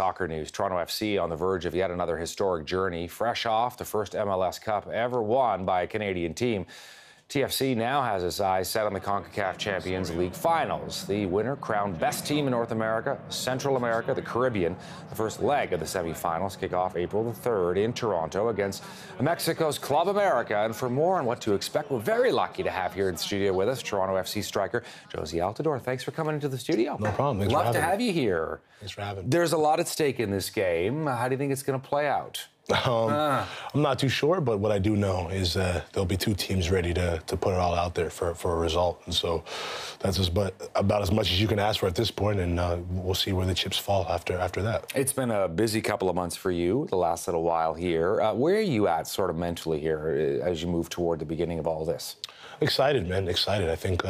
soccer news. Toronto FC on the verge of yet another historic journey, fresh off the first MLS Cup ever won by a Canadian team. TFC now has its eyes set on the CONCACAF Champions League finals. The winner crowned best team in North America, Central America, the Caribbean. The first leg of the semifinals kick off April the 3rd in Toronto against Mexico's Club America. And for more on what to expect, we're very lucky to have here in the studio with us Toronto FC striker Jozy Altidore. Thanks for coming into the studio. No problem. Thanks Love to have you here. Thanks for having me. There's a lot at stake in this game. How do you think it's going to play out? I'm not too sure, but what I do know is there'll be two teams ready to put it all out there for a result. And so that's about as much as you can ask for at this point, and we'll see where the chips fall after that. It's been a busy couple of months for you, the last little while here. Where are you at sort of mentally here as you move toward the beginning of all this? Excited, man, excited. I think,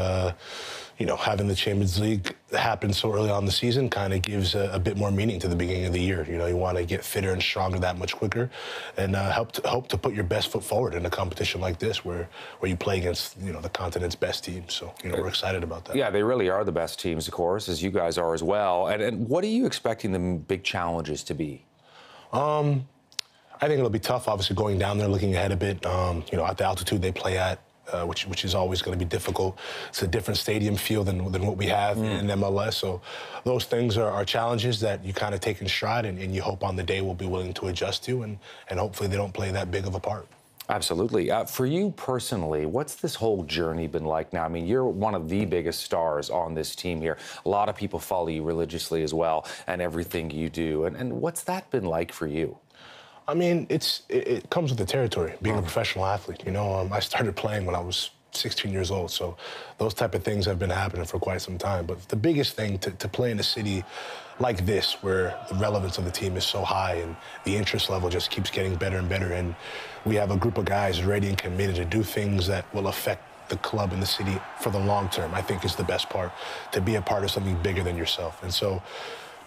having the Champions League happen so early on in the season kind of gives a bit more meaning to the beginning of the year. You want to get fitter and stronger that much quicker and hope to put your best foot forward in a competition like this where you play against, the continent's best teams. So, we're excited about that. Yeah, they really are the best teams, of course, as you guys are as well. And what are you expecting the big challenges to be? I think it'll be tough, obviously, going down there, looking ahead a bit. At the altitude they play at, which is always going to be difficult. It's a different stadium feel than what we have in MLS. So those things are challenges that you kind of take in stride and you hope on the day we'll be willing to adjust to, and hopefully they don't play that big of a part. Absolutely. For you personally, what's this whole journey been like now? I mean, you're one of the biggest stars on this team here. A lot of people follow you religiously as well and everything you do. And what's that been like for you? I mean, it comes with the territory, being a professional athlete. I started playing when I was 16 years old, so those type of things have been happening for quite some time. But the biggest thing to play in a city like this, where the relevance of the team is so high and the interest level just keeps getting better and better, and we have a group of guys ready and committed to do things that will affect the club and the city for the long term, I think is the best part, to be a part of something bigger than yourself. And so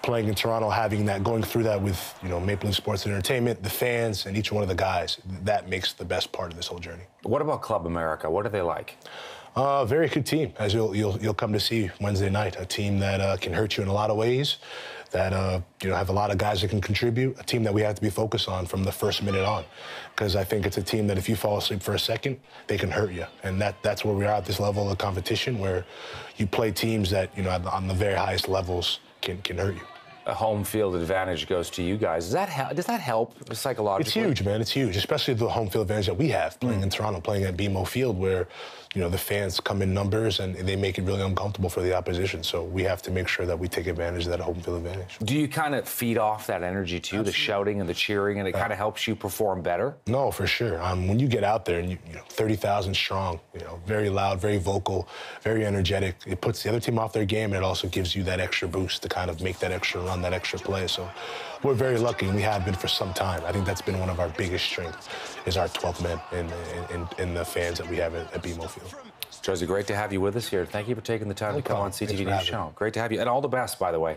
playing in Toronto, having that, going through that with, Maple Leaf Sports and Entertainment, the fans, and each one of the guys, that makes the best part of this whole journey. What about Club America? What are they like? Very good team, as you'll come to see Wednesday night. A team that can hurt you in a lot of ways, that have a lot of guys that can contribute. A team that we have to be focused on from the first minute on, because I think it's a team that if you fall asleep for a second, they can hurt you. And that's where we are at this level of competition, where you play teams that on the very highest levels can hurt you. A home field advantage goes to you guys. Does that help psychologically? It's huge, man. It's huge, especially the home field advantage that we have playing in Toronto, playing at BMO Field, where the fans come in numbers and they make it really uncomfortable for the opposition. So we have to make sure that we take advantage of that home field advantage. Do you kind of feed off that energy too, Absolutely. The shouting and the cheering, and it kind of helps you perform better? No, for sure. When you get out there and 30,000 strong, very loud, very vocal, very energetic, it puts the other team off their game, and it also gives you that extra boost to kind of make that extra run, that extra play. So we're very lucky, and we have been for some time. I think that's been one of our biggest strengths, is our 12 men and the fans that we have at BMO Field. Jozy, great to have you with us here. Thank you for taking the time to come on CTV News Channel. Great to have you, and all the best, by the way.